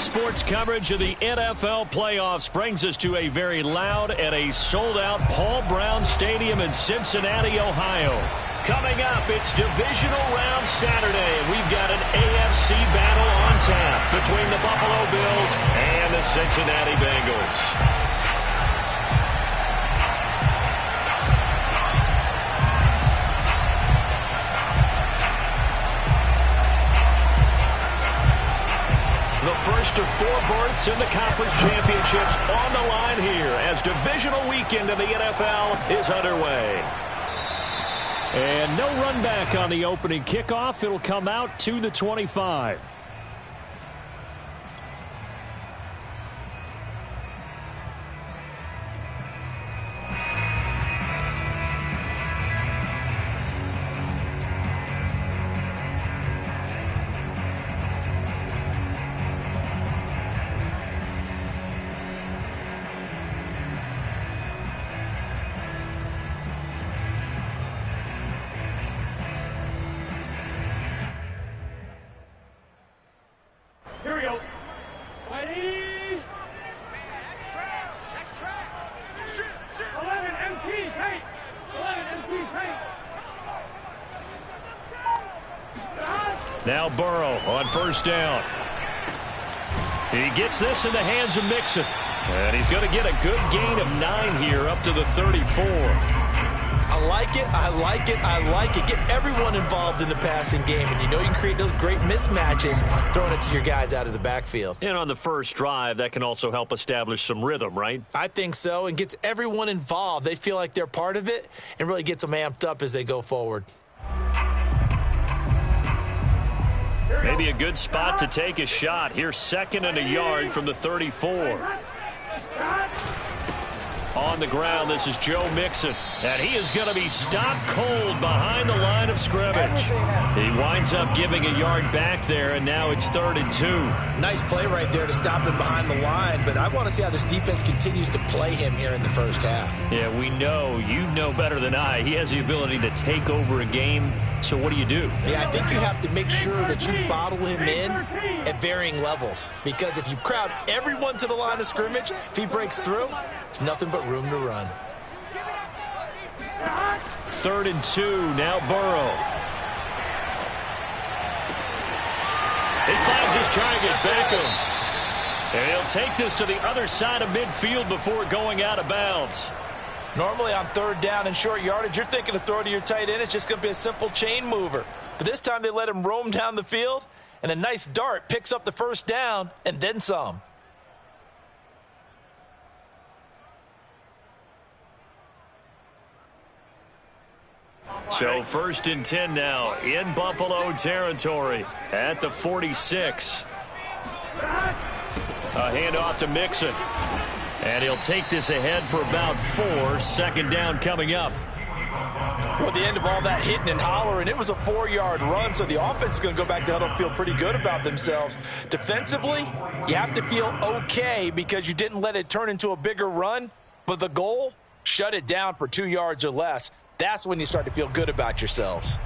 Today's sports coverage of the NFL playoffs brings us to a very loud and a sold-out Paul Brown Stadium in Cincinnati, Ohio. Coming up, it's Divisional Round Saturday. We've got an AFC battle on tap between the Buffalo Bills and the Cincinnati Bengals. The first of 4 berths in the conference championships on the line here as divisional weekend of the NFL is underway. And no run back on the opening kickoff. It'll come out to the 25. Here we go. Ready? 11 MT tight. 11 MT tight. Now Burrow on first down. He gets this in the hands of Mixon. And he's going to get a good gain of 9 here up to the 34. I like it, I like it, I like it. Get everyone involved in the passing game, and you know you can create those great mismatches throwing it to your guys out of the backfield. And on the first drive, that can also help establish some rhythm, right? I think so, and gets everyone involved. They feel like they're part of it and really gets them amped up as they go forward. Maybe a good spot to take a shot. Here's 2nd and a yard from the 34. On the ground, this is Joe Mixon. And he is going to be stopped cold behind the line of scrimmage. He winds up giving a yard back there, and now it's 3rd and 2. Nice play right there to stop him behind the line, but I want to see how this defense continues to play him here in the first half. Yeah, we know, you know better than I, he has the ability to take over a game. So what do you do? Yeah, I think you have to make sure that you bottle him in at varying levels, because if you crowd everyone to the line of scrimmage, if he breaks through, there's nothing but room to run. 3rd and 2, now Burrow. He finds his target, Beckham. And he'll take this to the other side of midfield before going out of bounds. Normally on 3rd down and short yardage, you're thinking to throw to your tight end. It's just going to be a simple chain mover. But this time they let him roam down the field, and a nice dart picks up the first down and then some. So 1st and 10 now in Buffalo territory at the 46. A handoff to Mixon. And he'll take this ahead for about 4. 2nd down coming up. Well, at the end of all that hitting and hollering, it was a 4-yard run, so the offense is going to go back to huddle and feel pretty good about themselves. Defensively, you have to feel okay because you didn't let it turn into a bigger run, but the goal, shut it down for 2 yards or less. That's when you start to feel good about yourselves.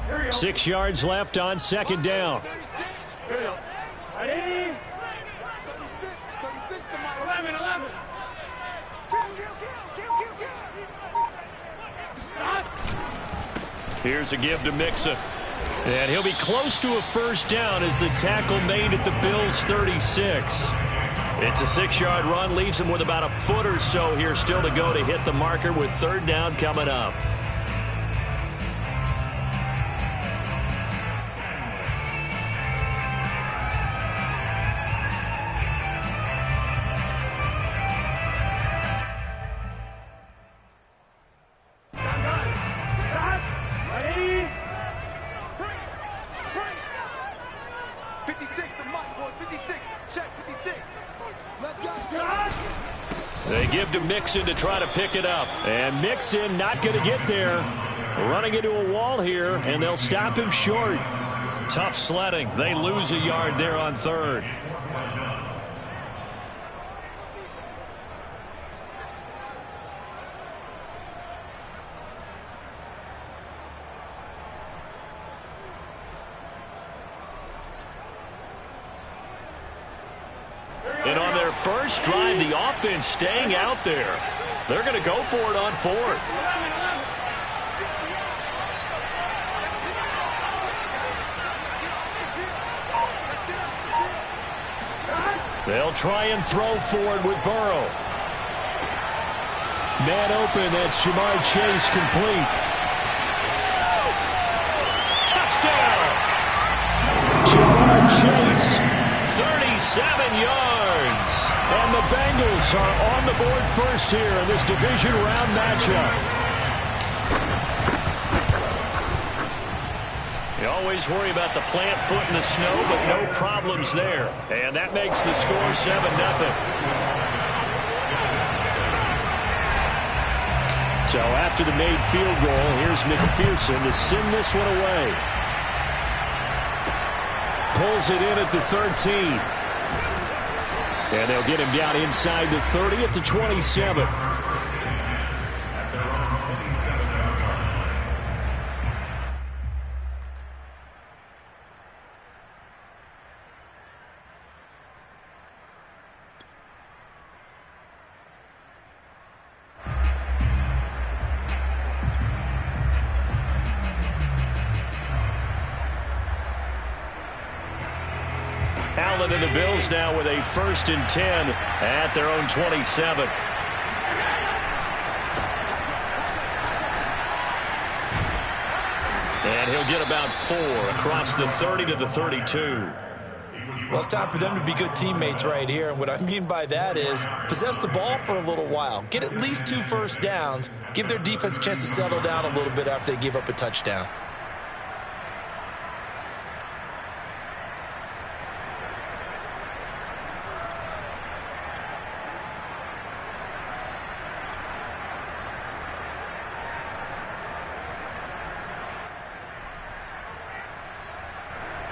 Here we go. 6 yards left on 2nd down. Here we go. Ready? 11, 11. Here's a give to Mixon. And he'll be close to a first down as the tackle made at the Bills' 36. It's a 6-yard run, leaves him with about a foot or so here still to go to hit the marker with 3rd down coming up. They give to Mixon to try to pick it up. And Mixon not going to get there. Running into a wall here, and they'll stop him short. Tough sledding. They lose a yard there on 3rd. first drive, the offense staying out there. They're going to go for it on fourth. They'll try and throw for it with Burrow. Man open, that's Jamar Chase complete. Touchdown! Jamar Chase, 37 yards. And the Bengals are on the board first here in this division round matchup. You always worry about the plant foot in the snow, but no problems there. And that makes the score 7-0. So after the made field goal, here's McPherson to send this one away. Pulls it in at the 13. And they'll get him down inside the 30 at the 27. Allen and the Bills now with a 1st and 10 at their own 27. And he'll get about 4 across the 30 to the 32. Well, it's time for them to be good teammates right here. And what I mean by that is possess the ball for a little while. Get at least 2 first downs. Give their defense a chance to settle down a little bit after they give up a touchdown.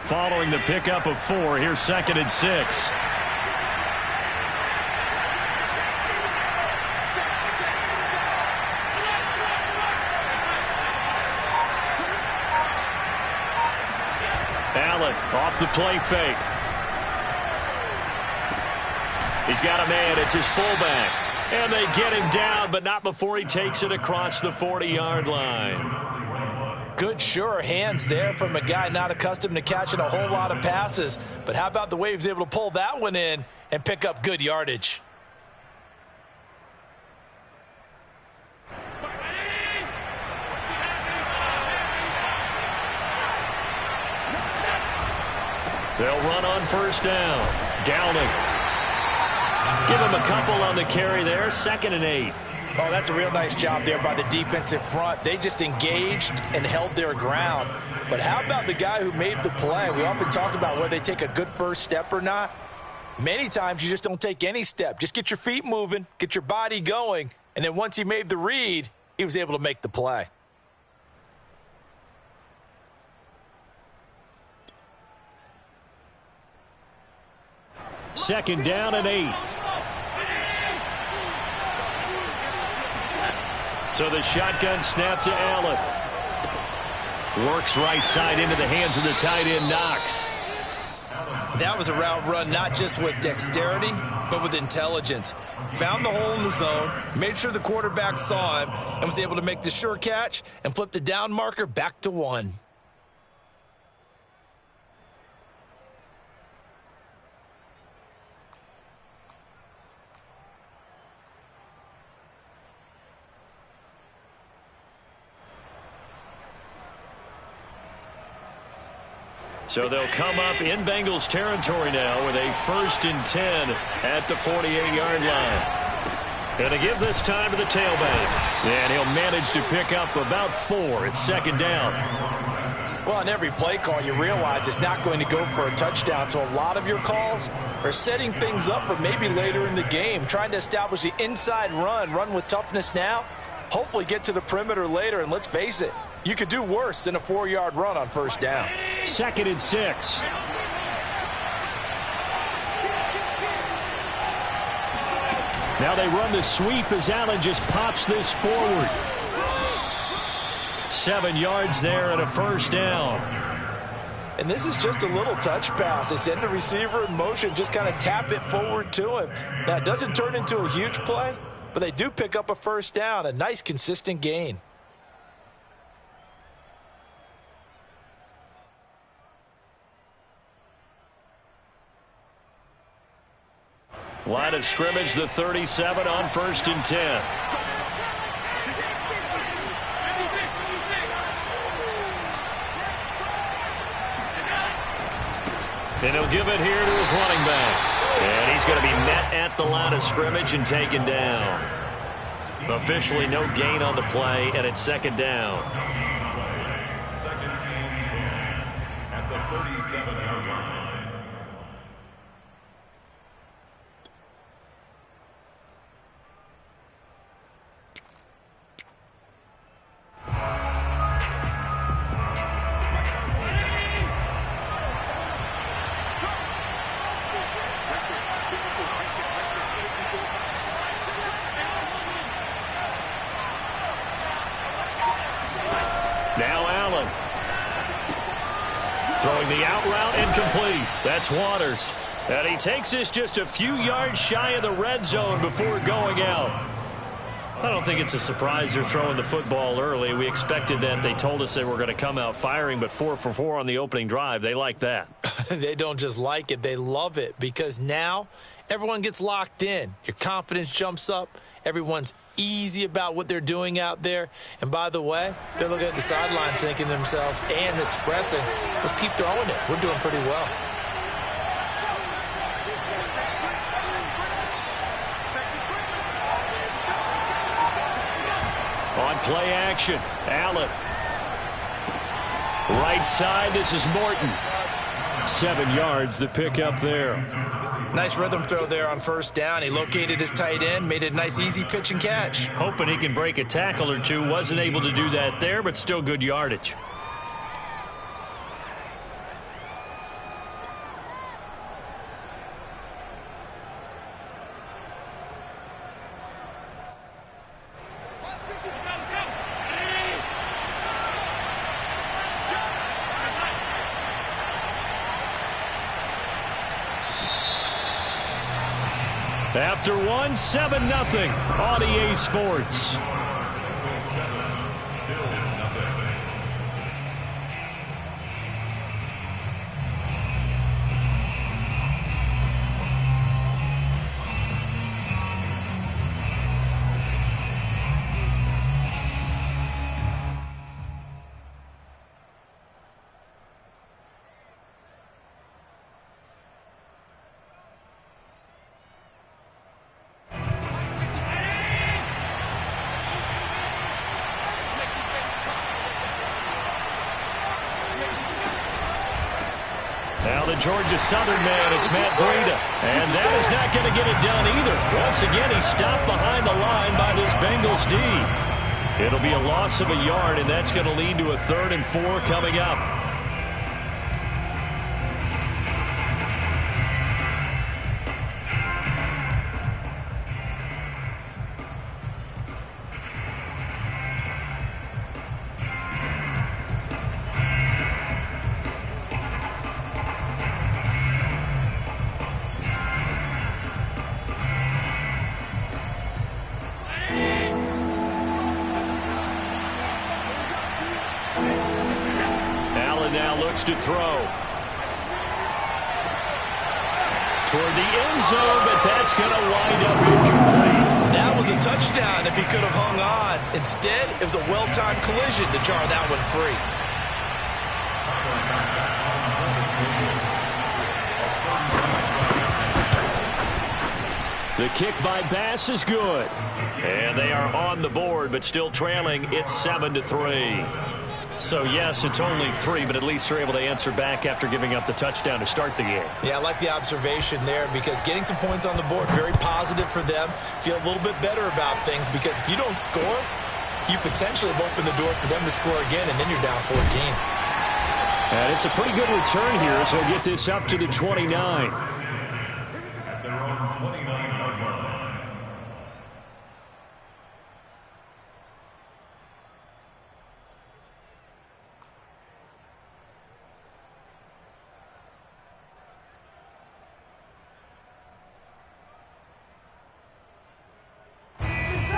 Following the pickup of 4, here's 2nd and 6. Allen off the play fake. He's got a man. It's his fullback. And they get him down, but not before he takes it across the 40-yard line. Good, sure hands there from a guy not accustomed to catching a whole lot of passes. But how about the way he was able to pull that one in and pick up good yardage? They'll run on 1st down. Downing. Give him a couple on the carry there. 2nd and 8. Oh, that's a real nice job there by the defensive front. They just engaged and held their ground. But how about the guy who made the play? We often talk about whether they take a good first step or not. Many times you just don't take any step. Just get your feet moving, get your body going, and then once he made the read, he was able to make the play. Second down and 8. So the shotgun snap to Allen. Works right side into the hands of the tight end, Knox. That was a route run not just with dexterity, but with intelligence. Found the hole in the zone, made sure the quarterback saw him, and was able to make the sure catch and flip the down marker back to 1. So they'll come up in Bengals territory now with a 1st and 10 at the 48-yard line. And to give this time to the tailback. And he'll manage to pick up about 4 at 2nd down. Well, on every play call, you realize it's not going to go for a touchdown. So a lot of your calls are setting things up for maybe later in the game, trying to establish the inside run with toughness now, hopefully get to the perimeter later. And let's face it, you could do worse than a 4-yard run on 1st down. 2nd and 6. Now they run the sweep as Allen just pops this forward. 7 yards there and a 1st down. And this is just a little touch pass. They send the receiver in motion, just kind of tap it forward to him. Now, it doesn't turn into a huge play, but they do pick up a first down, a nice, consistent gain. Line of scrimmage, the 37 on 1st and 10. And he'll give it here to his running back. And he's going to be met at the line of scrimmage and taken down. Officially no gain on the play, and it's 2nd down. 2nd and 10 at the 37-yard line. Now Allen. Throwing the out route incomplete. That's Waters. And he takes this just a few yards shy of the red zone before going out. I don't think it's a surprise they're throwing the football early. We expected that. They told us they were going to come out firing, but 4 for 4 on the opening drive. They like that. They don't just like it, they love it, because now everyone gets locked in. Your confidence jumps up. Everyone's easy about what they're doing out there. And by the way, they're looking at the sideline thinking to themselves and expressing, let's keep throwing it. We're doing pretty well. On play action, Allen. Right side, this is Morton. 7 yards, the pickup there. Nice rhythm throw there on 1st down. He located his tight end, made it a nice easy pitch and catch. Hoping he can break a tackle or two. Wasn't able to do that there, but still good yardage. After one, 7-0 on EA Sports. Now the Georgia Southern man, it's Matt Breida. And that is not going to get it done either. Once again, he's stopped behind the line by this Bengals D. It'll be a loss of a yard, and that's going to lead to a 3rd and 4 coming up. Now looks to throw. Toward the end zone, but that's going to wind up incomplete. That was a touchdown if he could have hung on. Instead, it was a well-timed collision to jar that one free. The kick by Bass is good. And they are on the board, but still trailing. It's 7-3. So, yes, it's only 3, but at least they're able to answer back after giving up the touchdown to start the game. Yeah, I like the observation there, because getting some points on the board, very positive for them. Feel a little bit better about things, because if you don't score, you potentially have opened the door for them to score again, and then you're down 14. And it's a pretty good return here, so he'll get this up to the 29. At their own 29-yard line.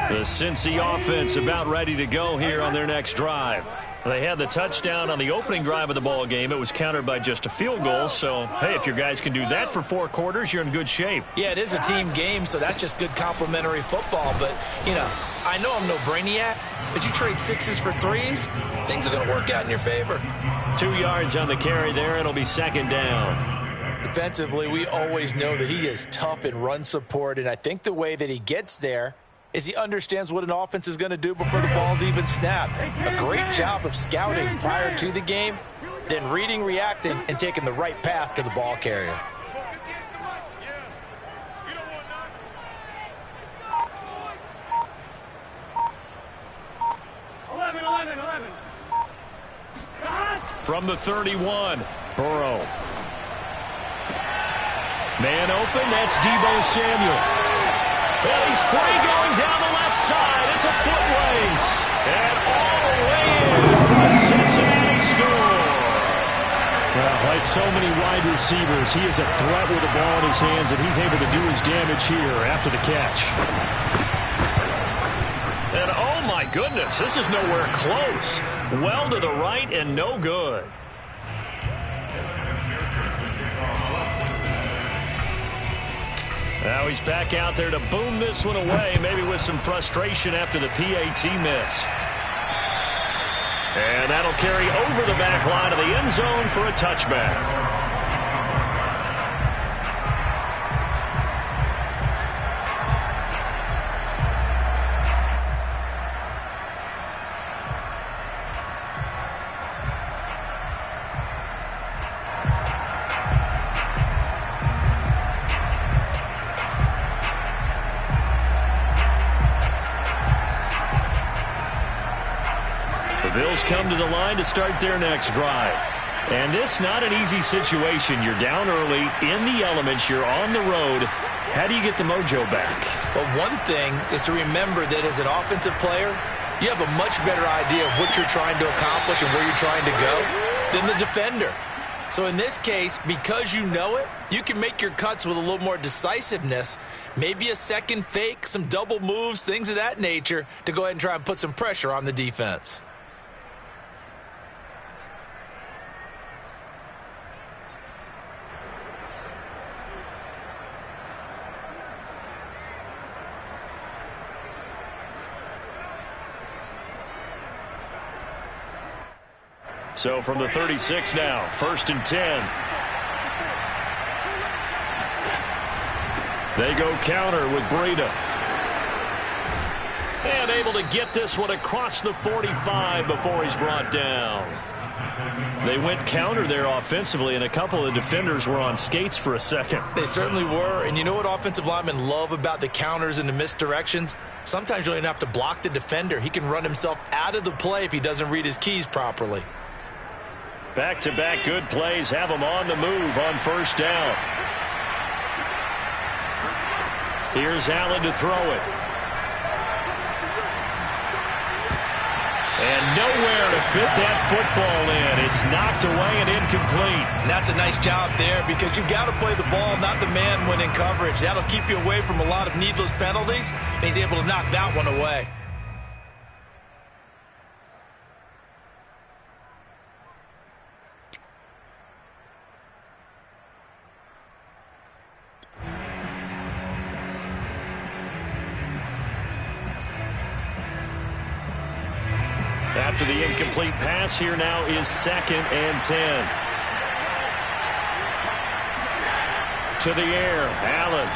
The Cincy offense about ready to go here on their next drive. They had the touchdown on the opening drive of the ball game. It was countered by just a field goal. So, hey, if your guys can do that for 4 quarters, you're in good shape. Yeah, it is a team game, so that's just good complimentary football. But, you know, I know I'm no brainiac, but you trade 6s for 3s, things are going to work out in your favor. 2 yards on the carry there. It'll be 2nd down. Defensively, we always know that he is tough in run support, and I think the way that he gets there is he understands what an offense is going to do before the ball's even snapped. A great job of scouting prior to the game, then reading, reacting, and taking the right path to the ball carrier. From the 31, Burrow. Man open, that's Deebo Samuel. Well, he's free going down the left side. It's a foot race. And all the way in for a Cincinnati score. Well, like so many wide receivers, he is a threat with the ball in his hands, and he's able to do his damage here after the catch. And oh my goodness, this is nowhere close. Well to the right and no good. Now he's back out there to boom this one away, maybe with some frustration after the PAT miss. And that'll carry over the back line of the end zone for a touchback. Bills come to the line to start their next drive. And this not an easy situation. You're down early, in the elements, you're on the road. How do you get the mojo back? Well, one thing is to remember that as an offensive player, you have a much better idea of what you're trying to accomplish and where you're trying to go than the defender. So in this case, because you know it, you can make your cuts with a little more decisiveness, maybe a second fake, some double moves, things of that nature, to go ahead and try and put some pressure on the defense. So from the 36 now, 1st and 10. They go counter with Breida. And able to get this one across the 45 before he's brought down. They went counter there offensively, and a couple of defenders were on skates for a second. They certainly were, and you know what offensive linemen love about the counters and the misdirections? Sometimes you don't even have to block the defender. He can run himself out of the play if he doesn't read his keys properly. Back-to-back good plays have them on the move on 1st down. Here's Allen to throw it. And nowhere to fit that football in. It's knocked away and incomplete. And that's a nice job there because you've got to play the ball, not the man when in coverage. That'll keep you away from a lot of needless penalties, and he's able to knock that one away. After the incomplete pass, here now is 2nd and 10. To the air, Allen.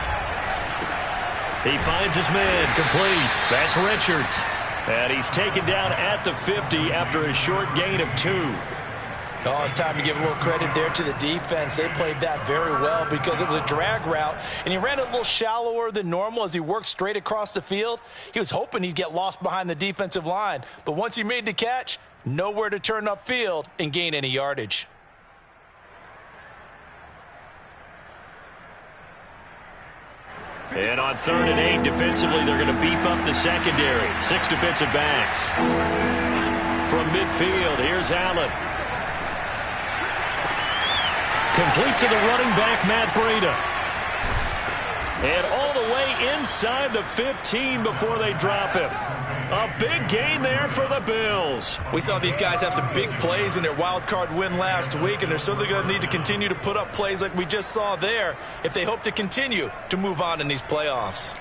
He finds his man, complete. That's Richards. And he's taken down at the 50 after a short gain of 2. Oh, it's time to give a little credit there to the defense. They played that very well because it was a drag route, and he ran it a little shallower than normal as he worked straight across the field. He was hoping he'd get lost behind the defensive line, but once he made the catch, nowhere to turn upfield and gain any yardage. And on 3rd and 8, defensively, they're going to beef up the secondary. 6 defensive backs. From midfield, here's Allen. Complete to the running back, Matt Breida. And all the way inside the 15 before they drop him. A big gain there for the Bills. We saw these guys have some big plays in their wild card win last week, and they're certainly going to need to continue to put up plays like we just saw there if they hope to continue to move on in these playoffs.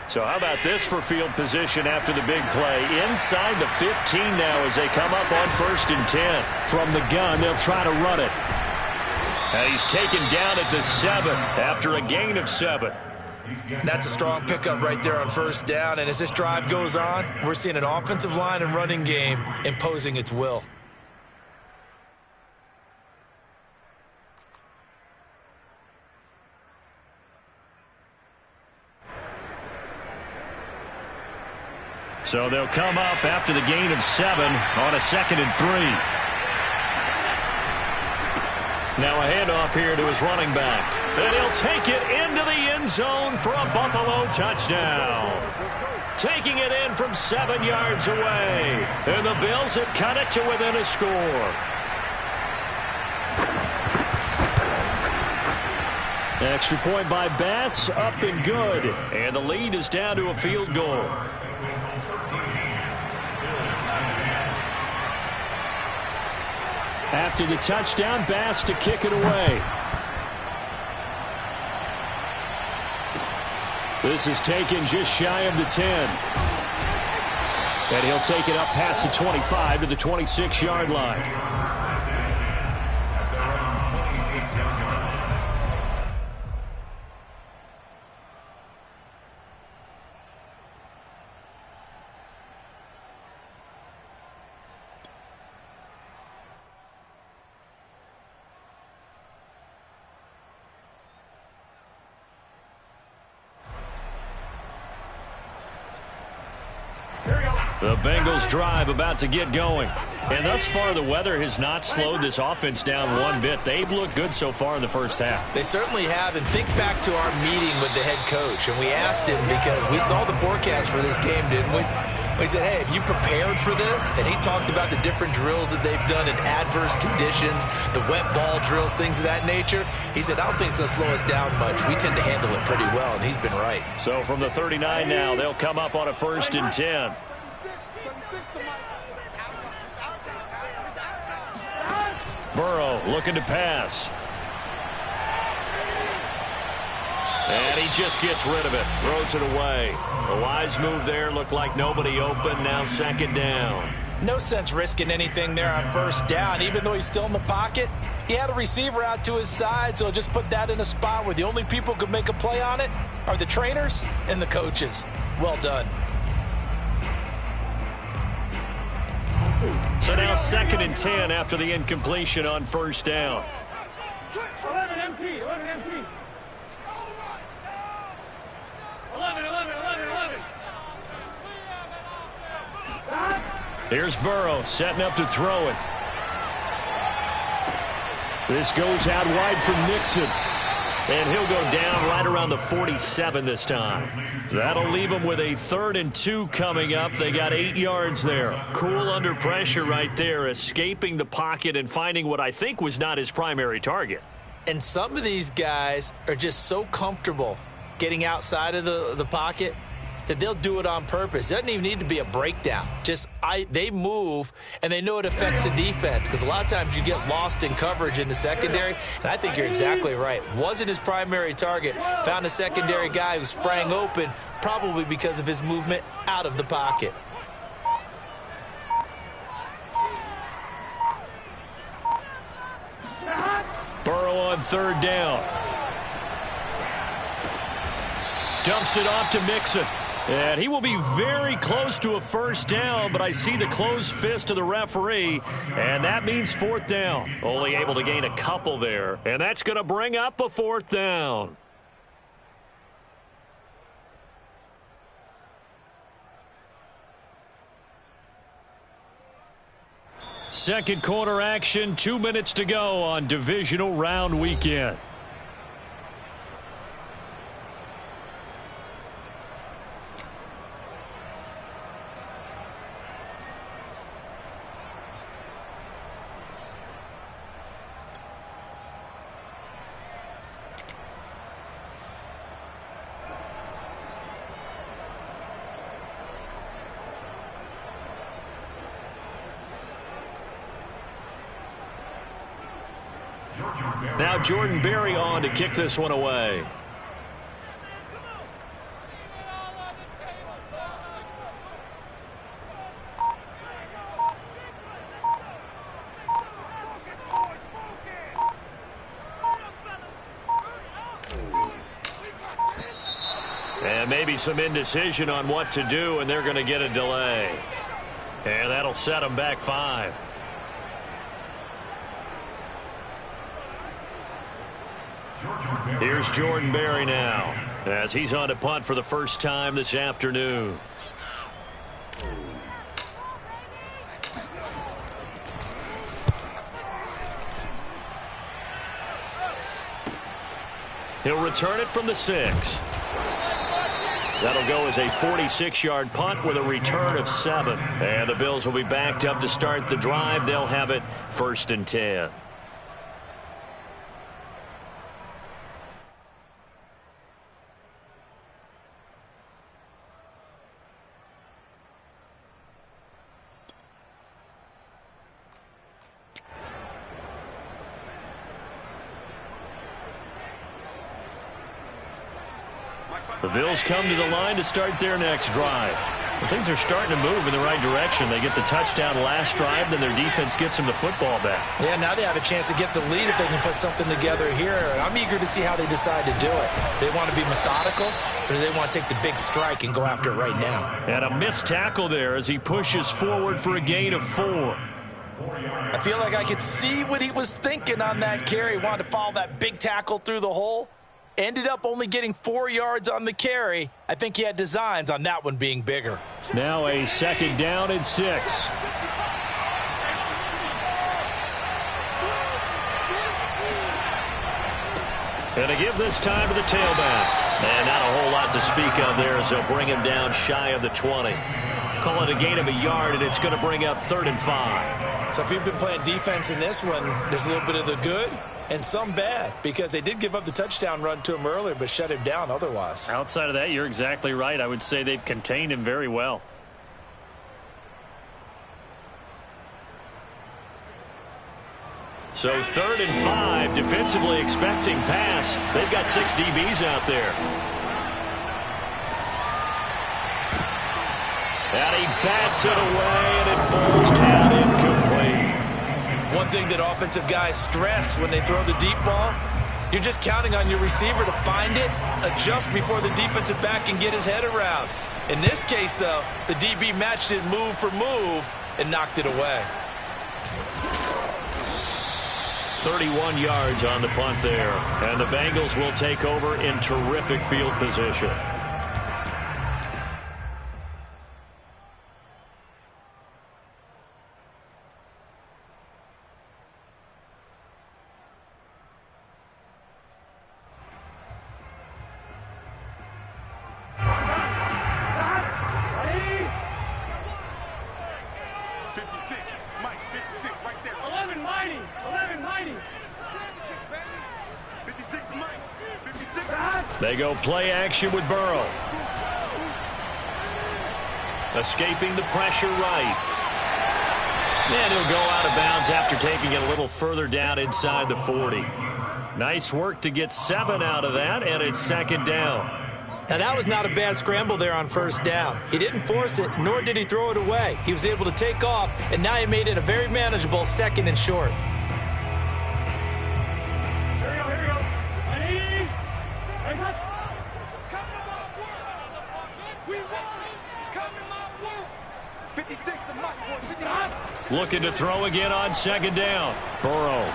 So how about this for field position after the big play? Inside the 15 now as they come up on 1st and 10. From the gun, they'll try to run it. And he's taken down at the 7 after a gain of 7. That's a strong pickup right there on 1st down. And as this drive goes on, we're seeing an offensive line and running game imposing its will. So they'll come up after the gain of 7 on a 2nd and 3. Now a handoff here to his running back. And he'll take it into the end zone for a Buffalo touchdown. Taking it in from 7 yards away. And the Bills have cut it to within a score. Extra point by Bass, up and good. And the lead is down to a field goal. After the touchdown, Bass to kick it away. This is taken just shy of the 10. And he'll take it up past the 25 to the 26-yard line. The Bengals drive about to get going. And thus far, the weather has not slowed this offense down one bit. They've looked good so far in the first half. They certainly have. And think back to our meeting with the head coach. And we asked him because we saw the forecast for this game, didn't we? We said, hey, have you prepared for this? And he talked about the different drills that they've done in adverse conditions, the wet ball drills, things of that nature. He said, I don't think it's going to slow us down much. We tend to handle it pretty well, and he's been right. So from the 39 now, they'll come up on a 1st and 10. Burrow looking to pass. And he just gets rid of it. Throws it away. A wise move there. Looked like nobody open. Now 2nd down. No sense risking anything there on 1st down. Even though he's still in the pocket, he had a receiver out to his side, so just put that in a spot where the only people who could make a play on it are the trainers and the coaches. Well done. So now 2nd and 10 after the incompletion on 1st down. 11 MT, 11 MT. 11. Here's Burrow setting up to throw it. This goes out wide for Nixon. And he'll go down right around the 47 this time. That'll leave him with a 3rd and 2 coming up. They got 8 yards there. Cool under pressure right there, escaping the pocket and finding what I think was not his primary target. And some of these guys are just so comfortable getting outside of the pocket that they'll do it on purpose. It doesn't even need to be a breakdown. They move, and they know it affects the defense because a lot of times you get lost in coverage in the secondary, and I think you're exactly right. Wasn't his primary target. Found a secondary guy who sprang open, probably because of his movement out of the pocket. Burrow on 3rd down. Dumps it off to Mixon. And he will be very close to a 1st down, but I see the closed fist of the referee, and that means 4th down. Only able to gain a couple there, and that's going to bring up a 4th down. Second quarter action, 2 minutes to go on Divisional Round weekend. Now Jordan Berry on to kick this one away. And maybe some indecision on what to do, and they're going to get a delay. And that'll set them back 5. Here's Jordan Berry now, as he's on to punt for the first time this afternoon. He'll return it from the 6. That'll go as a 46-yard punt with a return of 7. And the Bills will be backed up to start the drive. They'll have it 1st and 10. The Bills come to the line to start their next drive. Well, things are starting to move in the right direction. They get the touchdown last drive, then their defense gets them the football back. Yeah, now they have a chance to get the lead if they can put something together here. I'm eager to see how they decide to do it. Do they want to be methodical, or do they want to take the big strike and go after it right now? And a missed tackle there as he pushes forward for a gain of 4. I feel like I could see what he was thinking on that carry. He wanted to follow that big tackle through the hole. Ended up only getting 4 yards on the carry. I think he had designs on that one being bigger. Now a 2nd down and 6. And to give this time to the tailback. And not a whole lot to speak of there as they'll bring him down shy of the 20. Call it a gain of a yard, and it's going to bring up 3rd and 5. So if you've been playing defense in this one, there's a little bit of the good and some bad, because they did give up the touchdown run to him earlier but shut him down otherwise. Outside of that, you're exactly right. I would say they've contained him very well. So 3rd and 5, defensively expecting pass. They've got 6 DBs out there. And he bats it away, and it falls down incomplete. One thing that offensive guys stress when they throw the deep ball, you're just counting on your receiver to find it, adjust before the defensive back can get his head around. In this case, though, the DB matched it move for move and knocked it away. 31 yards on the punt there. And the Bengals will take over in terrific field position. They go play action with Burrow. Escaping the pressure right. And he'll go out of bounds after taking it a little further down inside the 40. Nice work to get 7 out of that, and it's 2nd down. Now, that was not a bad scramble there on 1st down. He didn't force it, nor did he throw it away. He was able to take off, and now he made it a very manageable 2nd and short. Looking to throw again on 2nd down. Burrow.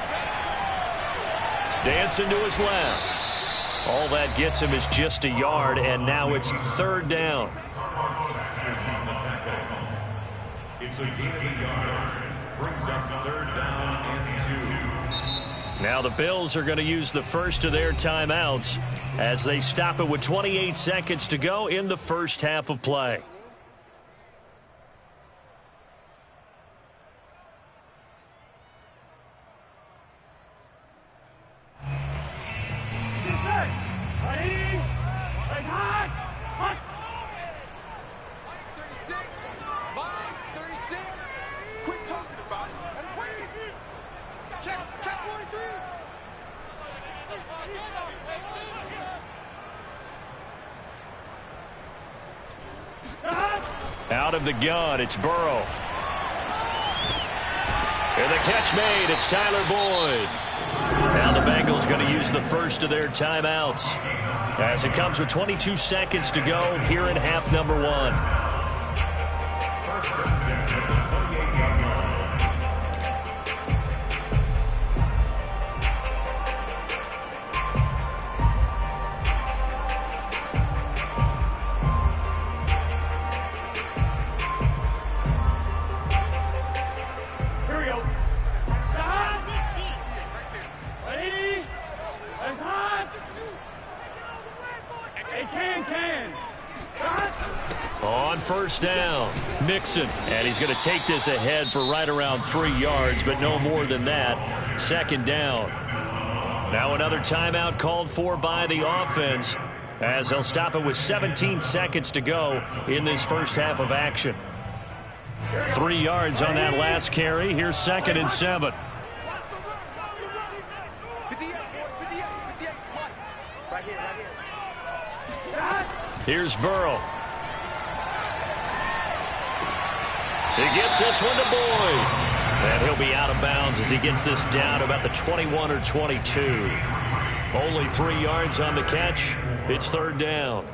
Dancing to his left. All that gets him is just a yard, and now it's 3rd down. It's a gain of a yard. Brings up 3rd down and 2. Now the Bills are going to use the first of their timeouts as they stop it with 28 seconds to go in the first half of play. Out of the gun, it's Burrow. And the catch made, it's Tyler Boyd. Now the Bengals going to use the first of their timeouts as it comes with 22 seconds to go here in half number 1. First and 10 at the 28-yard line. On first down, Mixon, and he's going to take this ahead for right around 3 yards, but no more than that. Second down. Now another timeout called for by the offense as they'll stop it with 17 seconds to go in this first half of action. 3 yards on that last carry. Here's 2nd and 7. Here's Burrow. He gets this one to Boyd. And he'll be out of bounds as he gets this down about the 21 or 22. Only 3 yards on the catch. It's third down.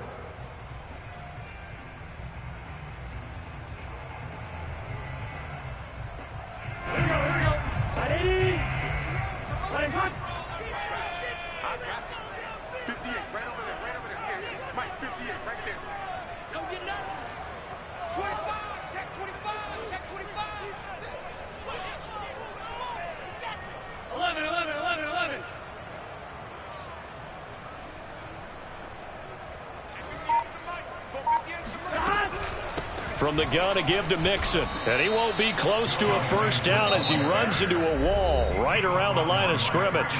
From the gun, a give to Mixon. And he won't be close to a first down as he runs into a wall right around the line of scrimmage.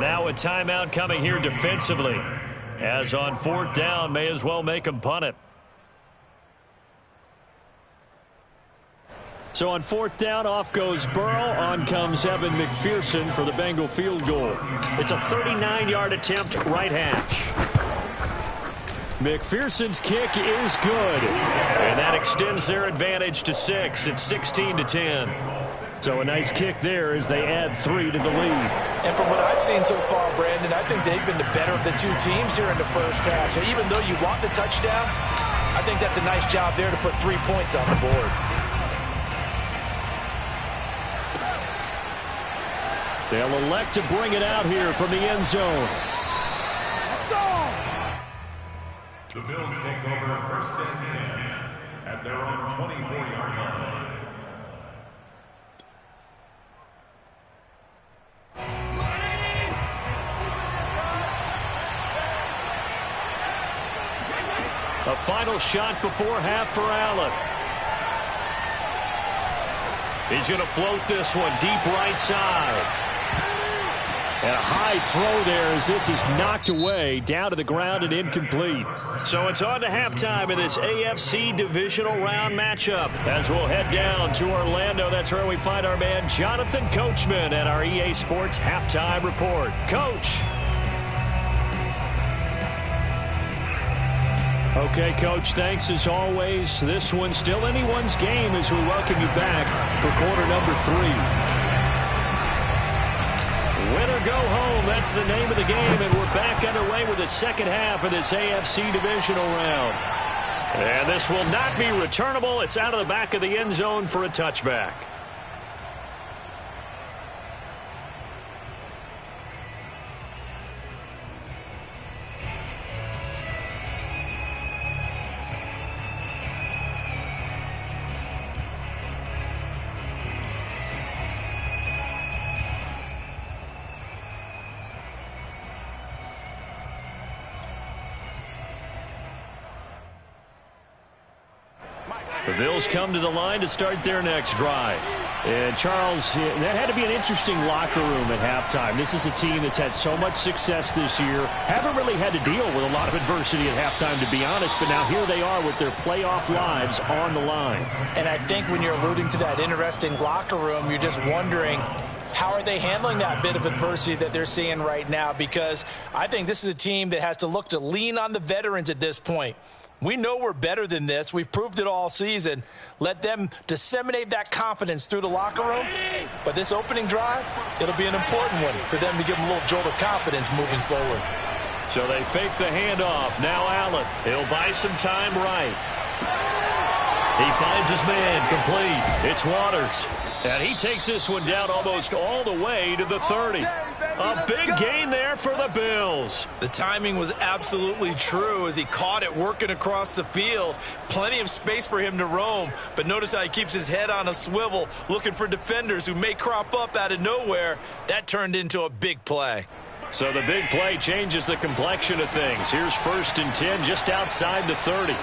Now a timeout coming here defensively. As on fourth down, may as well make him punt it. So on fourth down, off goes Burrow. On comes Evan McPherson for the Bengal field goal. It's a 39-yard attempt, right hash. McPherson's kick is good. And that extends their advantage to 6. It's 16-10. So a nice kick there as they add 3 to the lead. And from what I've seen so far, Brandon, I think they've been the better of the two teams here in the first half. So even though you want the touchdown, I think that's a nice job there to put 3 points on the board. They'll elect to bring it out here from the end zone. The Bills take over first and 10 at their own 24-yard line. A final shot before half for Allen. He's going to float this one deep right side. And a high throw there as this is knocked away, down to the ground and incomplete. So it's on to halftime in this AFC Divisional Round matchup. As we'll head down to Orlando, that's where we find our man Jonathan Coachman at our EA Sports Halftime Report. Coach. Okay, Coach, thanks as always. This one's still anyone's game as we welcome you back for quarter number 3. Win or go home, that's the name of the game, and we're back underway with the second half of this AFC Divisional Round. And this will not be returnable. It's out of the back of the end zone for a touchback. The Bills come to the line to start their next drive. And, Charles, that had to be an interesting locker room at halftime. This is a team that's had so much success this year. Haven't really had to deal with a lot of adversity at halftime, to be honest. But now here they are with their playoff lives on the line. And I think when you're alluding to that interesting locker room, you're just wondering How are they handling that bit of adversity that they're seeing right now? Because I think this is a team that has to look to lean on the veterans at this point. We know we're better than this. We've proved it all season. Let them disseminate that confidence through the locker room. But this opening drive, it'll be an important one for them to give them a little jolt of confidence moving forward. So they fake the handoff. Now Allen. He'll buy some time right. He finds his man complete. It's Waters. And he takes this one down almost all the way to the 30. A big gain there for the Bills. The timing was absolutely true as he caught it working across the field. Plenty of space for him to roam. But notice how he keeps his head on a swivel, looking for defenders who may crop up out of nowhere. That turned into a big play. So the big play changes the complexion of things. Here's 1st and 10 just outside the 30.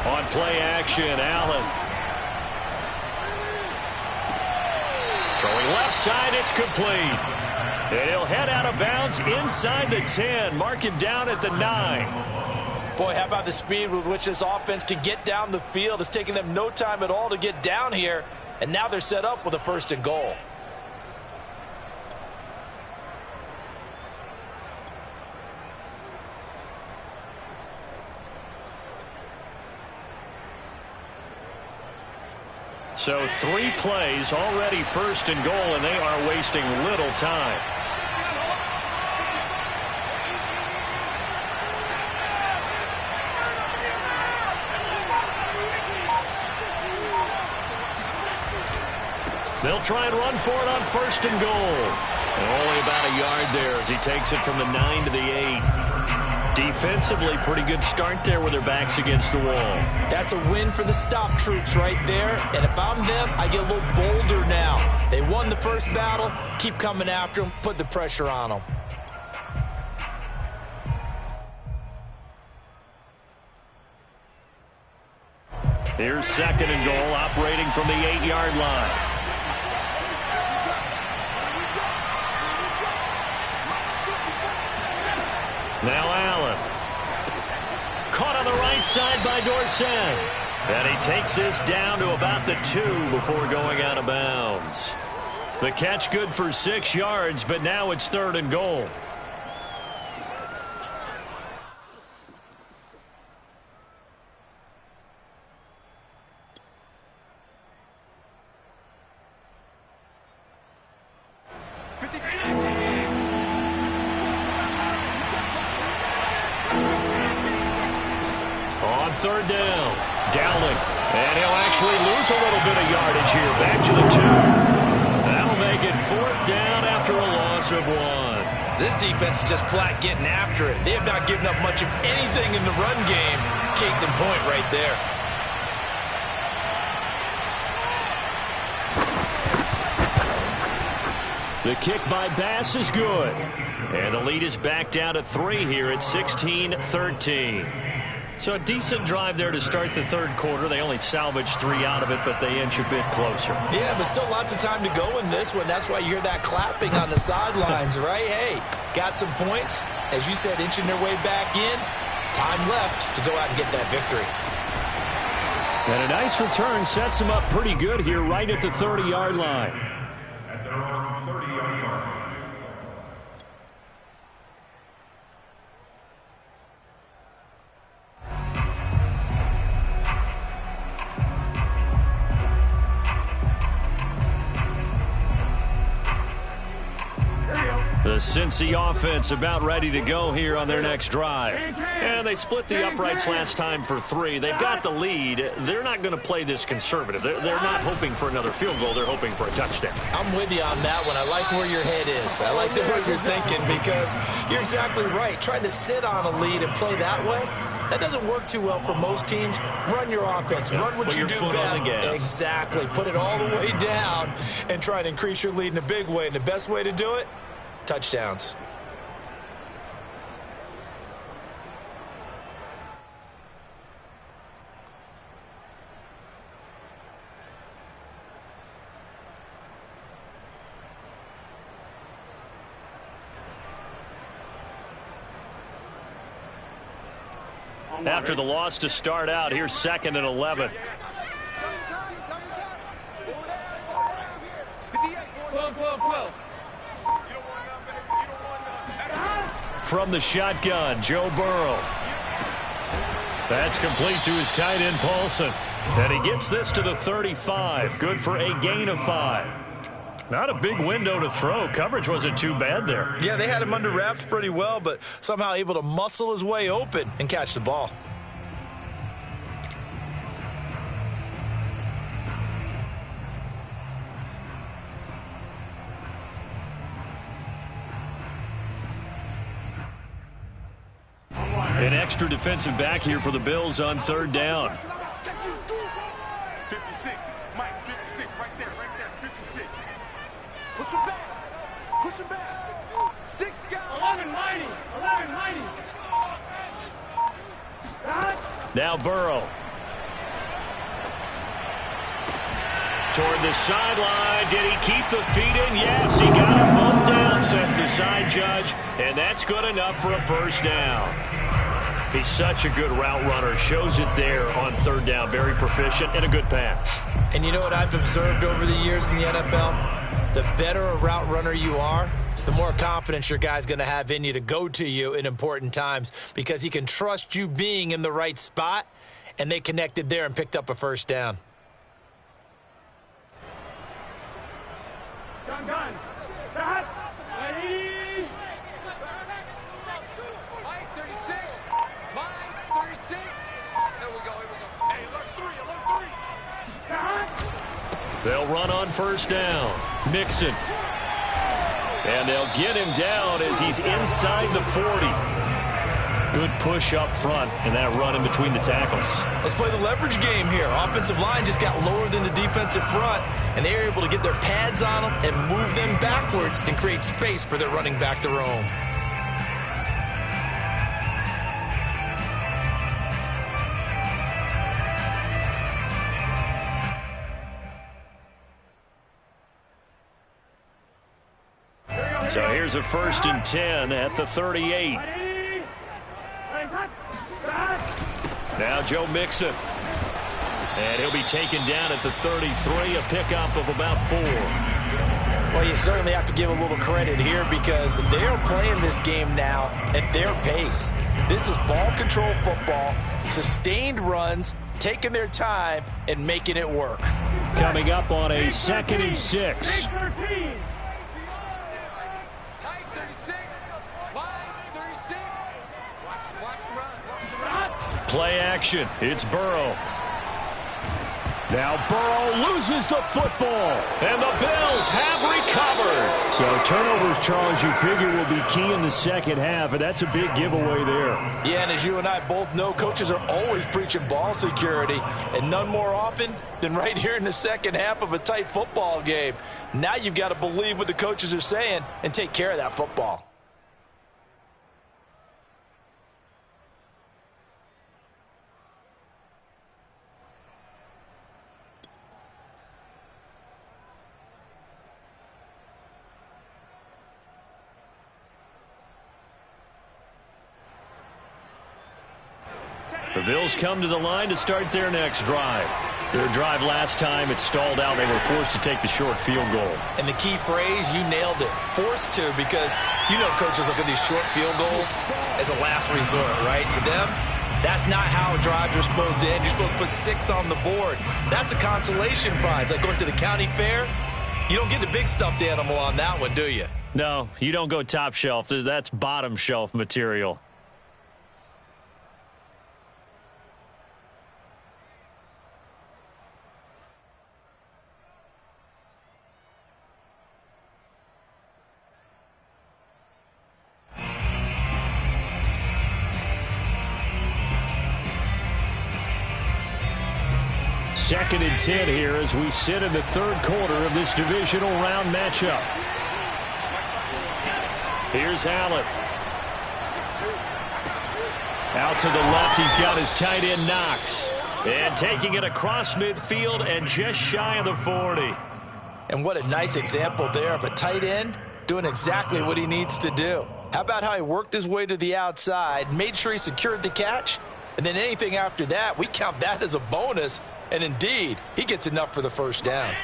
On play action, Allen. Throwing left side, it's complete. And he'll head out of bounds inside the 10. Mark him down at the 9. Boy, how about the speed with which this offense can get down the field? It's taking them no time at all to get down here. And now they're set up with a 1st and goal. So 3 plays, already 1st and goal, and they are wasting little time. They'll try and run for it on 1st and goal. And only about a yard there as he takes it from the 9 to the 8. Defensively, pretty good start there with their backs against the wall. That's a win for the stop troops right there. And if I'm them, I get a little bolder now. They won the first battle. Keep coming after them. Put the pressure on them. Here's 2nd and goal, operating from the 8-yard line. Now Allen. Caught on the right side by Dorsett. And he takes this down to about the 2 before going out of bounds. The catch good for 6 yards, but now it's 3rd and goal. On 3rd down, Dowling. And he'll actually lose a little bit of yardage here. Back to the 2. That'll make it 4th down after a loss of 1. This defense is just flat getting after it. They have not given up much of anything in the run game. Case in point right there. The kick by Bass is good. And the lead is back down to 3 here at 16-13. So a decent drive there to start the 3rd quarter. They only salvaged 3 out of it, but they inch a bit closer. Yeah, but still lots of time to go in this one. That's why you hear that clapping on the sidelines, right? Hey, got some points. As you said, inching their way back in. Time left to go out and get that victory. And a nice return sets them up pretty good here right at the 30-yard line. At their own 30-yard line. The Cincy offense about ready to go here on their next drive. And they split the uprights last time for 3. They've got the lead. They're not going to play this conservative. They're not hoping for another field goal. They're hoping for a touchdown. I'm with you on that one. I like where your head is. I like the way you're thinking because you're exactly right. Trying to sit on a lead and play that way, that doesn't work too well for most teams. Run your offense. Run what you do best. Exactly. Put it all the way down and try to increase your lead in a big way. And the best way to do it, touchdowns. On After the loss to start out, here's 2nd and 11. 12. From the shotgun, Joe Burrow. That's complete to his tight end, Paulson. And he gets this to the 35. Good for a gain of 5. Not a big window to throw. Coverage wasn't too bad there. Yeah, they had him under wraps pretty well, but somehow able to muscle his way open and catch the ball. An extra defensive back here for the Bills on 3rd down. 56. Mike, 56. Right there. 56. Push him back. 6 guys. 11 mighty. Now Burrow. Toward the sideline. Did he keep the feet in? Yes, he got him bumped down, says the side judge. And that's good enough for a 1st down. He's such a good route runner. Shows it there on 3rd down. Very proficient and a good pass. And you know what I've observed over the years in the NFL? The better a route runner you are, the more confidence your guy's going to have in you to go to you in important times because he can trust you being in the right spot, and they connected there and picked up a 1st down. Gun. Ready. Mike, 36. Mike, 36. Here we go. Hey, alert 3. They'll run on 1st down. Mixon. And they'll get him down as he's inside the 40. Good push up front and that run in between the tackles. Let's play the leverage game here. Offensive line just got lower than the defensive front, and they were able to get their pads on them and move them backwards and create space for their running back to roam. So here's a 1st and 10 at the 38. Now Joe Mixon. And he'll be taken down at the 33, a pickup of about 4. Well, you certainly have to give a little credit here because they're playing this game now at their pace. This is ball control football, sustained runs, taking their time, and making it work. Coming up on a 2nd and 6. Play action. It's Burrow. Now Burrow loses the football. And the Bills have recovered. So turnovers, Charles, you figure will be key in the 2nd half, and that's a big giveaway there. Yeah, and as you and I both know, coaches are always preaching ball security, and none more often than right here in the 2nd half of a tight football game. Now you've got to believe what the coaches are saying and take care of that football. The Bills come to the line to start their next drive. Their drive last time, it stalled out. They were forced to take the short field goal. And the key phrase, you nailed it, forced to, because you know coaches look at these short field goals as a last resort, right? To them, that's not how drives are supposed to end. You're supposed to put 6 on the board. That's a consolation prize. Like going to the county fair, you don't get the big stuffed animal on that one, do you? No, you don't go top shelf. That's bottom shelf material. Second and 10 here as we sit in the 3rd quarter of this divisional round matchup. Here's Allen. Out to the left, he's got his tight end Knox. And taking it across midfield and just shy of the 40. And what a nice example there of a tight end doing exactly what he needs to do. How about how he worked his way to the outside, made sure he secured the catch, And then anything after that, we count that as a bonus. And indeed, he gets enough for the first down.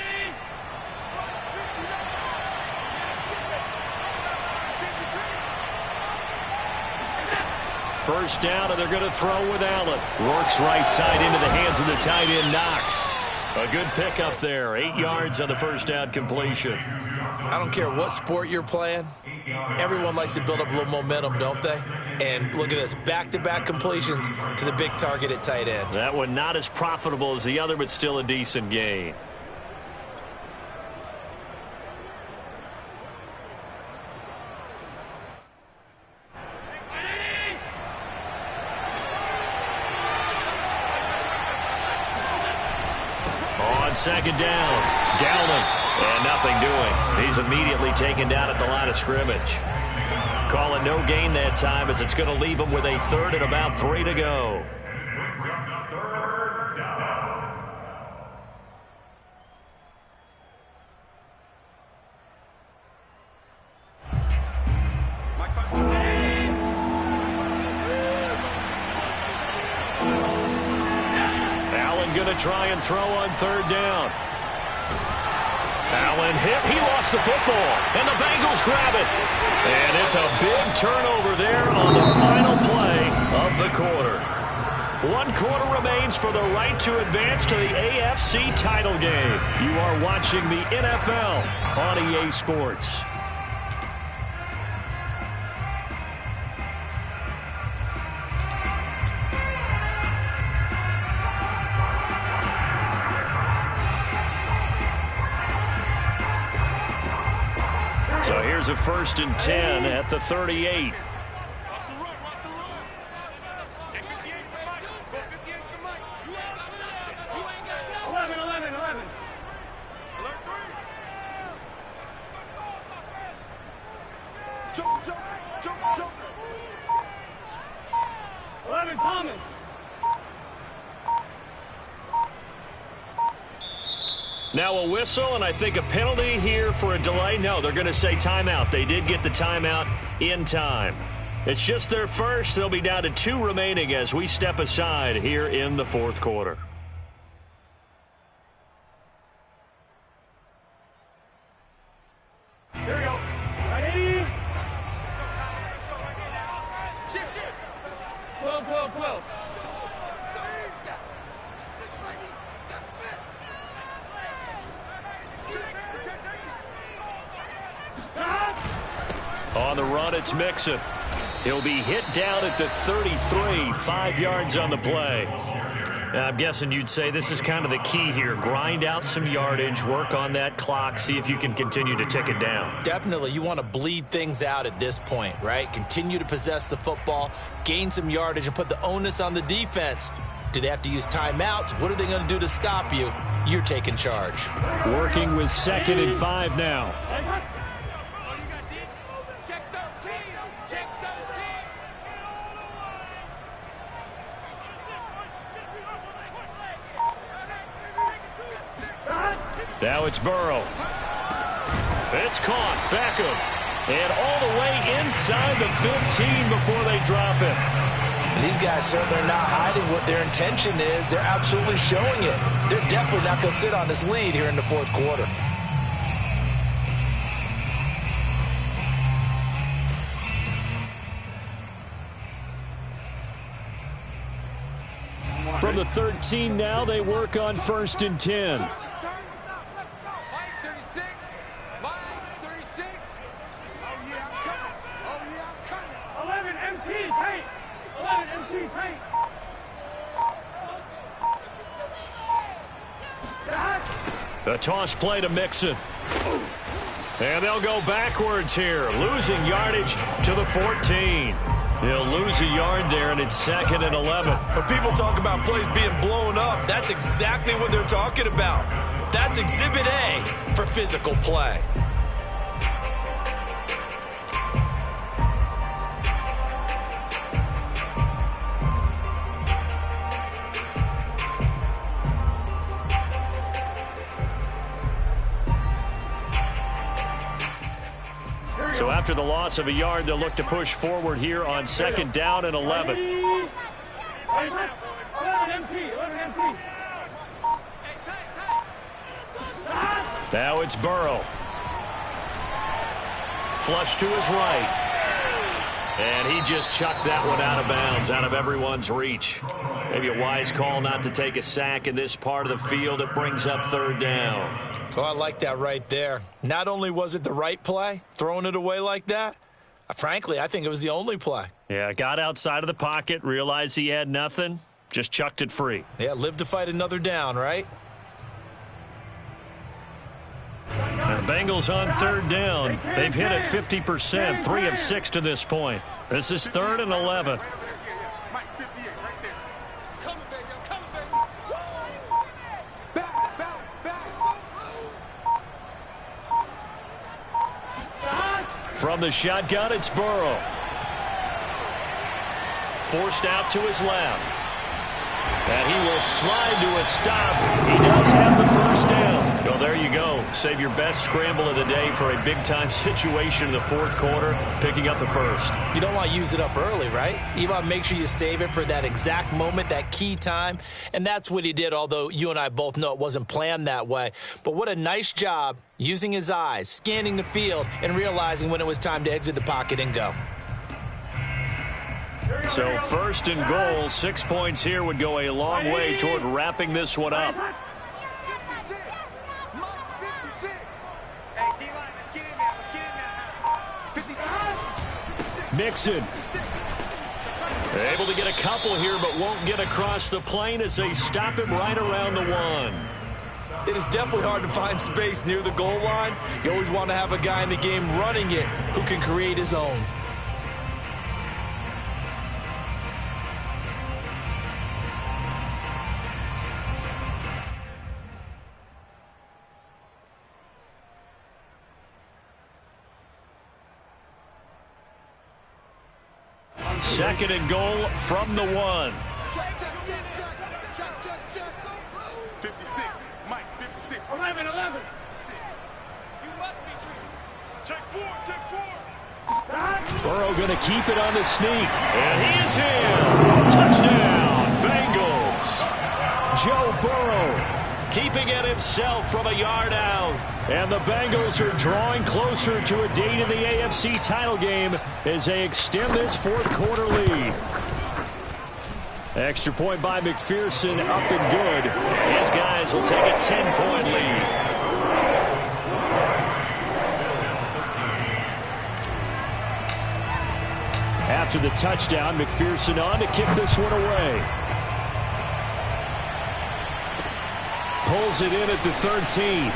First down, and they're going to throw with Allen. Works right side into the hands of the tight end, Knox. A good pickup there. 8 yards on the first down completion. I don't care what sport you're playing. Everyone likes to build up a little momentum, don't they? And look at this, back-to-back completions to the big target at tight end. That one not as profitable as the other, but still a decent gain. On second down, Dowling, and nothing doing. He's immediately taken down at the line of scrimmage. Calling no gain that time as it's going to leave him with a third and about 3 to go. Allen going to try and throw on third down. Allen hit. He lost the football, and the Bengals grab it. And it's a big turnover there on the final play of the quarter. 1 quarter remains for the right to advance to the AFC title game. You are watching the NFL on EA Sports. So here's a 1st and 10 at the 38. Now a whistle, and I think a penalty here for a delay. No, they're going to say timeout. They did get the timeout in time. It's just their first. They'll be down to 2 remaining as we step aside here in the 4th quarter. Here we go. Ready? 12. On the run, it's Mixon. He'll be hit down at the 33, 5 yards on the play. Now, I'm guessing you'd say this is kind of the key here. Grind out some yardage, work on that clock, see if you can continue to tick it down. Definitely, you want to bleed things out at this point, right? Continue to possess the football, gain some yardage, and put the onus on the defense. Do they have to use timeouts? What are they going to do to stop you? You're taking charge. Working with 2nd and 5 now. Now it's Burrow. It's caught. Beckham. And all the way inside the 15 before they drop it. And these guys certainly are not hiding what their intention is. They're absolutely showing it. They're definitely not going to sit on this lead here in the 4th quarter. From the 13 now, they work on 1st and 10. The toss play to Mixon. And they'll go backwards here, losing yardage to the 14. They'll lose a yard there, and it's 2nd and 11. When people talk about plays being blown up, that's exactly what they're talking about. That's Exhibit A for physical play. So after the loss of a yard, they'll look to push forward here on 2nd down and 11. Now it's Burrow. Flush to his right. And he just chucked that one out of bounds, out of everyone's reach. Maybe a wise call not to take a sack in this part of the field. It brings up third down. Oh, I like that right there. Not only was it the right play, throwing it away like that, frankly, I think it was the only play. Yeah, got outside of the pocket, realized he had nothing, just chucked it free. Yeah, live to fight another down, right? And the Bengals on third down. They've hit it 50%, 3 of 6 to this point. This is 3rd and 11. From the shotgun, it's Burrow. Forced out to his left. And he will slide to a stop. He does have the first down. Well, there you go. Save your best scramble of the day for a big-time situation in the fourth quarter, picking up the first. You don't want to use it up early, right? You want to make sure you save it for that exact moment, that key time. And that's what he did, although you and I both know it wasn't planned that way. But what a nice job using his eyes, scanning the field, and realizing when it was time to exit the pocket and go. So 1st and goal, 6 points here would go a long way toward wrapping this one up. Mixon. Able to get a couple here, but won't get across the plane as they stop him right around the 1. It is definitely hard to find space near the goal line. You always want to have a guy in the game running it who can create his own. Second and goal from the 1. 56. Mike, 56. 11. You must be true. Check 4. Burrow going to keep it on the sneak. And he is in. Touchdown, Bengals. Joe Burrow keeping it himself from a yard out. And the Bengals are drawing closer to a date in the AFC title game as they extend this fourth quarter lead. Extra point by McPherson, up and good. His guys will take a 10-point lead. After the touchdown, McPherson on to kick this one away. Pulls it in at the 13.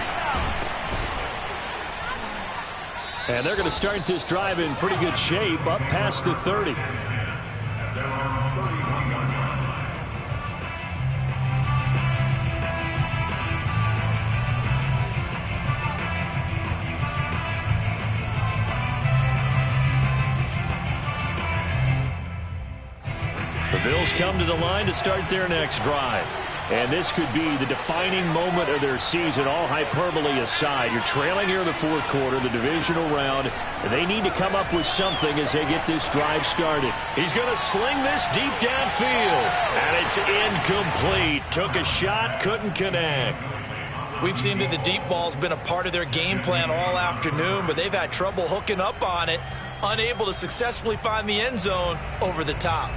And they're going to start this drive in pretty good shape, up past the 30. The Bills come to the line to start their next drive. And this could be the defining moment of their season, all hyperbole aside. You're trailing here in the fourth quarter, the divisional round. And they need to come up with something as they get this drive started. He's going to sling this deep downfield. And it's incomplete. Took a shot, couldn't connect. We've seen that the deep ball's been a part of their game plan all afternoon, but they've had trouble hooking up on it, unable to successfully find the end zone over the top.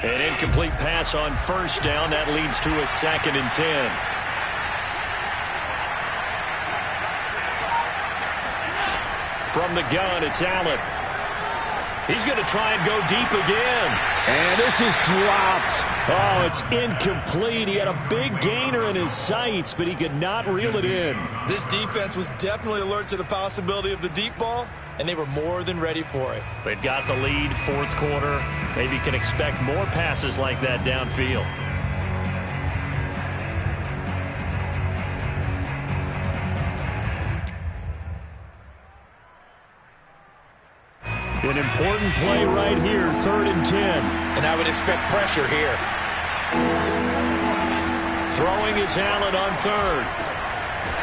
An incomplete pass on first down. That leads to a 2nd and 10. From the gun, it's Allen. He's going to try and go deep again. And this is dropped. Oh, it's incomplete. He had a big gainer in his sights, but he could not reel it in. This defense was definitely alert to the possibility of the deep ball, and they were more than ready for it. They've got the lead, fourth quarter. Maybe can expect more passes like that downfield. An important play right here, 3rd and 10. And I would expect pressure here. Throwing is Allen on 3rd.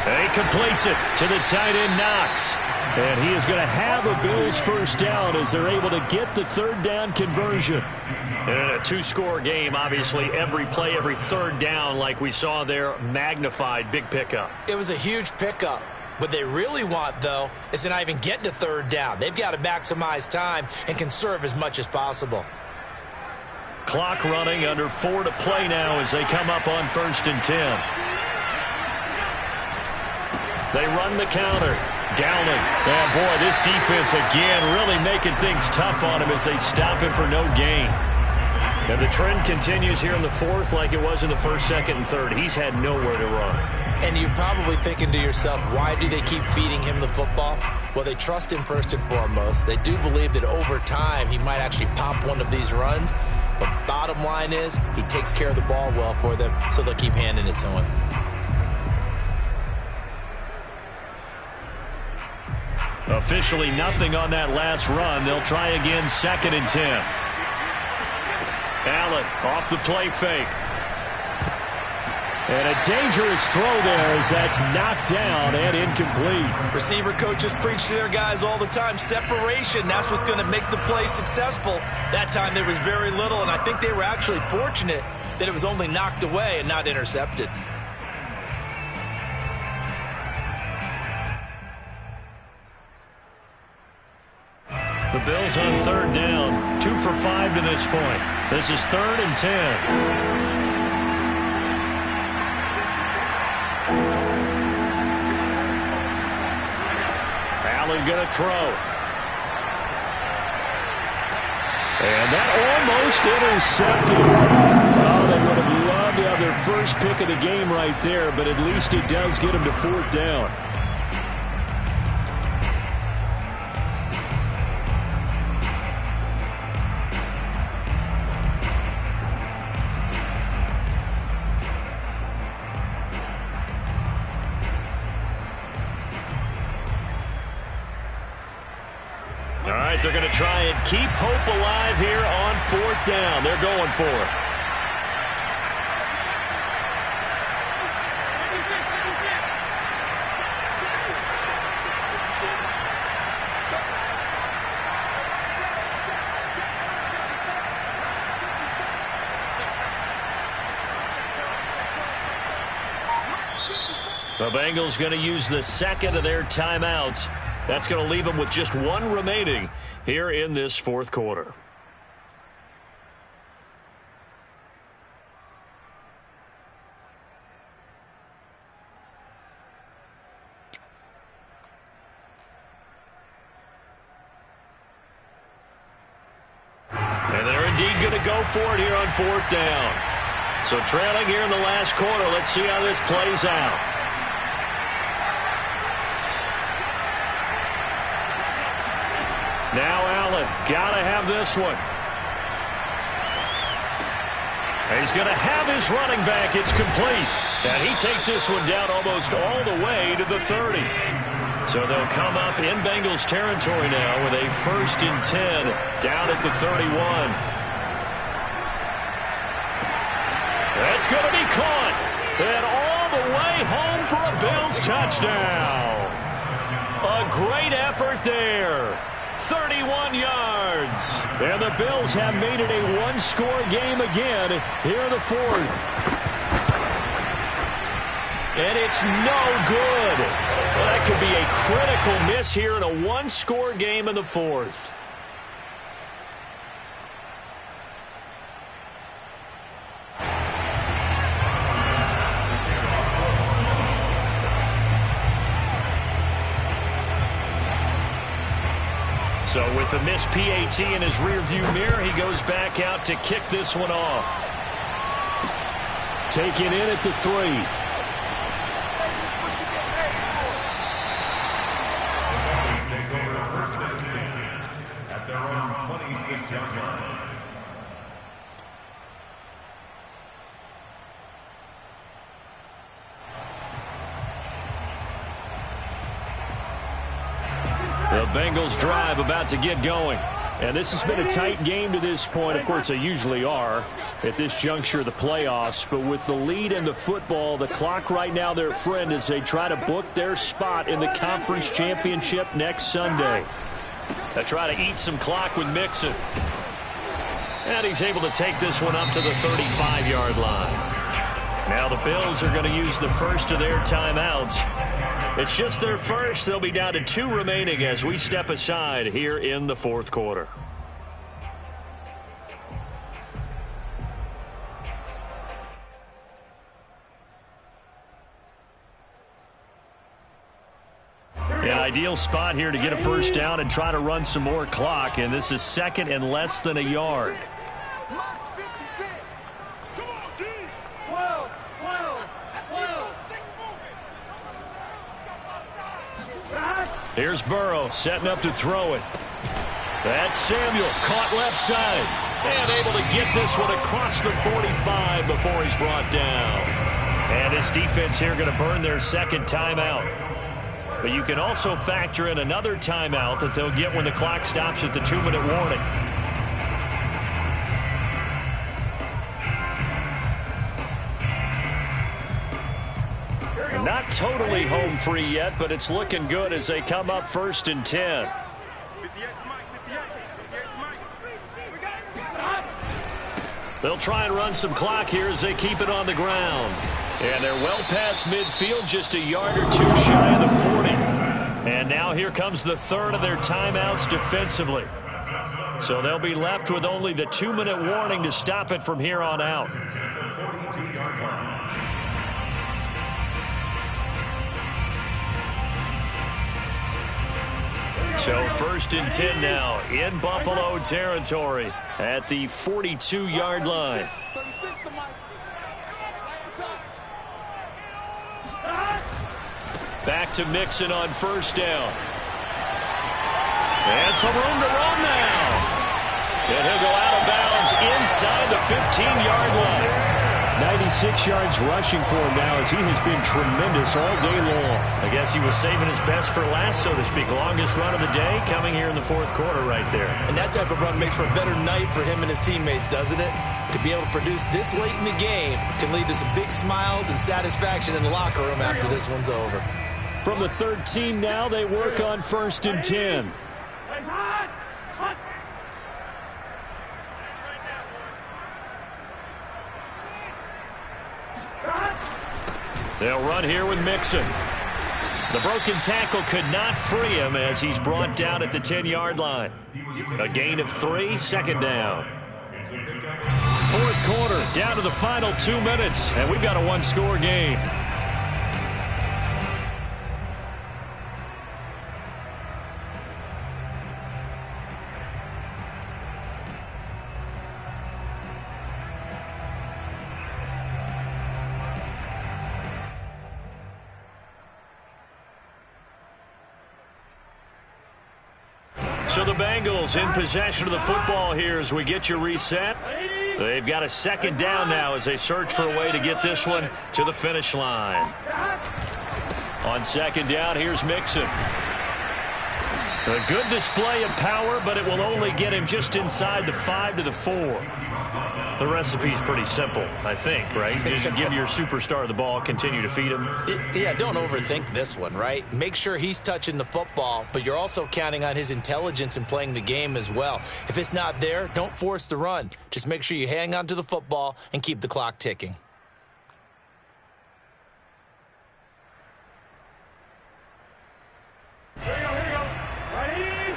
And he completes it to the tight end, Knox. And he is going to have a Bills first down as they're able to get the 3rd down conversion. And a 2-score game, obviously, every play, every 3rd down, like we saw there, magnified, big pickup. It was a huge pickup. What they really want, though, is to not even get to 3rd down. They've got to maximize time and conserve as much as possible. Clock running, under 4 to play now as they come up on 1st and 10. They run the counter. Downing. And boy, this defense again really making things tough on him as they stop him for no gain. And the trend continues here in the 4th like it was in the 1st, 2nd, and 3rd. He's had nowhere to run. And you're probably thinking to yourself, why do they keep feeding him the football? Well, they trust him first and foremost. They do believe that over time he might actually pop one of these runs. But bottom line is he takes care of the ball well for them, so they'll keep handing it to him. Officially nothing on that last run. They'll try again, 2nd and 10. Allen off the play fake. And a dangerous throw there as that's knocked down and incomplete. Receiver coaches preach to their guys all the time. Separation, that's what's going to make the play successful. That time there was very little, and I think they were actually fortunate that it was only knocked away and not intercepted. The Bills on 3rd down, 2 for 5 to this point. This is 3rd and 10. Allen going to throw. And that almost intercepted. Oh, they would have loved to have their first pick of the game right there, but at least it does get them to 4th down. They're going to try and keep hope alive here on 4th down. They're going for it. The Bengals going to use the 2nd of their timeouts. That's going to leave them with just 1 remaining here in this 4th quarter. And they're indeed going to go for it here on 4th down. So trailing here in the last quarter, let's see how this plays out. Now Allen, got to have this one. He's going to have his running back. It's complete. And he takes this one down almost all the way to the 30. So they'll come up in Bengals territory now with a 1st and 10 down at the 31. That's going to be caught. And all the way home for a Bills touchdown. A great effort there. 31 yards. And the Bills have made it a 1-score game again here in the 4th. And it's no good. Well, that could be a critical miss here in a 1-score game in the 4th. So with the missed PAT in his rearview mirror, he goes back out to kick this one off. Taken in at the 3. Take over 1st and 10 at their own 26-yard line. The Bengals drive about to get going. And this has been a tight game to this point. Of course, they usually are at this juncture of the playoffs. But with the lead in the football, the clock right now their friend as they try to book their spot in the conference championship next Sunday. They try to eat some clock with Mixon. And he's able to take this one up to the 35-yard line. Now the Bills are going to use the first of their timeouts. It's just their first. They'll be down to 2 remaining as we step aside here in the fourth quarter. An ideal spot here to get a first down and try to run some more clock. And this is second and less than a yard. Here's Burrow setting up to throw it. That's Samuel caught left side and able to get this one across the 45 before he's brought down. And this defense here going to burn their second timeout. But you can also factor in another timeout that they'll get when the clock stops at the 2-minute warning. Not totally home free yet, but it's looking good as they come up 1st and 10. They'll try and run some clock here as they keep it on the ground. And they're well past midfield, just a yard or 2 shy of the 40. And now here comes the third of their timeouts defensively. So they'll be left with only the 2-minute warning to stop it from here on out. So 1st and 10 now in Buffalo territory at the 42-yard line. Back to Mixon on 1st down. And some room to run now. And he'll go out of bounds inside the 15-yard line. 96 yards rushing for him now as he has been tremendous all day long. I guess he was saving his best for last, so to speak. Longest run of the day coming here in the fourth quarter right there. And that type of run makes for a better night for him and his teammates, doesn't it? To be able to produce this late in the game can lead to some big smiles and satisfaction in the locker room after this one's over. From the 13 now, they work on 1st and 10. They'll run here with Mixon. The broken tackle could not free him as he's brought down at the 10-yard line. A gain of 3, 2nd down. Fourth quarter, down to the final 2 minutes, and we've got a 1-score game. So the Bengals in possession of the football here as we get you reset. They've got a 2nd down now as they search for a way to get this one to the finish line. On 2nd down, here's Mixon. A good display of power, but it will only get him just inside the 5 to the 4. The recipe's pretty simple, I think, right? Just give your superstar the ball, continue to feed him. Yeah, don't overthink this one, right? Make sure he's touching the football, but you're also counting on his intelligence in playing the game as well. If it's not there, don't force the run. Just make sure you hang on to the football and keep the clock ticking. Here we go. Ready?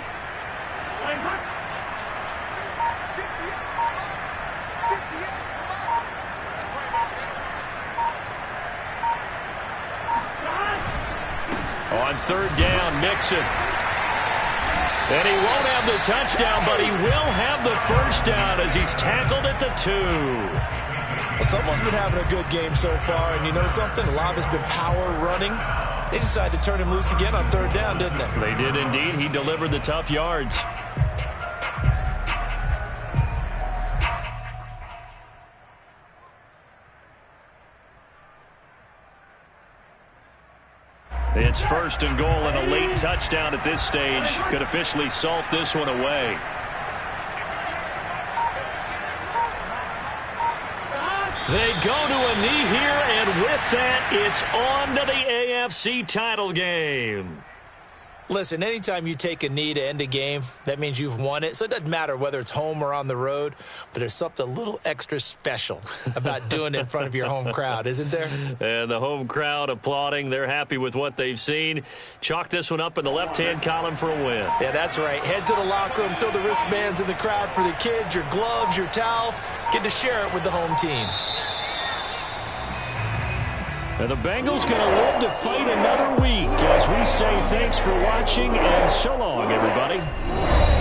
On 3rd down, Mixon. And he won't have the touchdown, but he will have the first down as he's tackled at the 2. Well, someone's been having a good game so far, and you know something? A lot of it's been power running. They decided to turn him loose again on 3rd down, didn't they? They did indeed. He delivered the tough yards. It's 1st and goal, and a late touchdown at this stage could officially salt this one away. They go to a knee here, and with that, it's on to the AFC title game. Listen, anytime you take a knee to end a game, that means you've won it. So it doesn't matter whether it's home or on the road, but there's something a little extra special about doing it in front of your home crowd, isn't there? And the home crowd applauding. They're happy with what they've seen. Chalk this one up in the left-hand column for a win. Yeah, that's right. Head to the locker room, throw the wristbands in the crowd for the kids, your gloves, your towels. Get to share it with the home team. And the Bengals going to live to fight another week as we say thanks for watching and so long, everybody.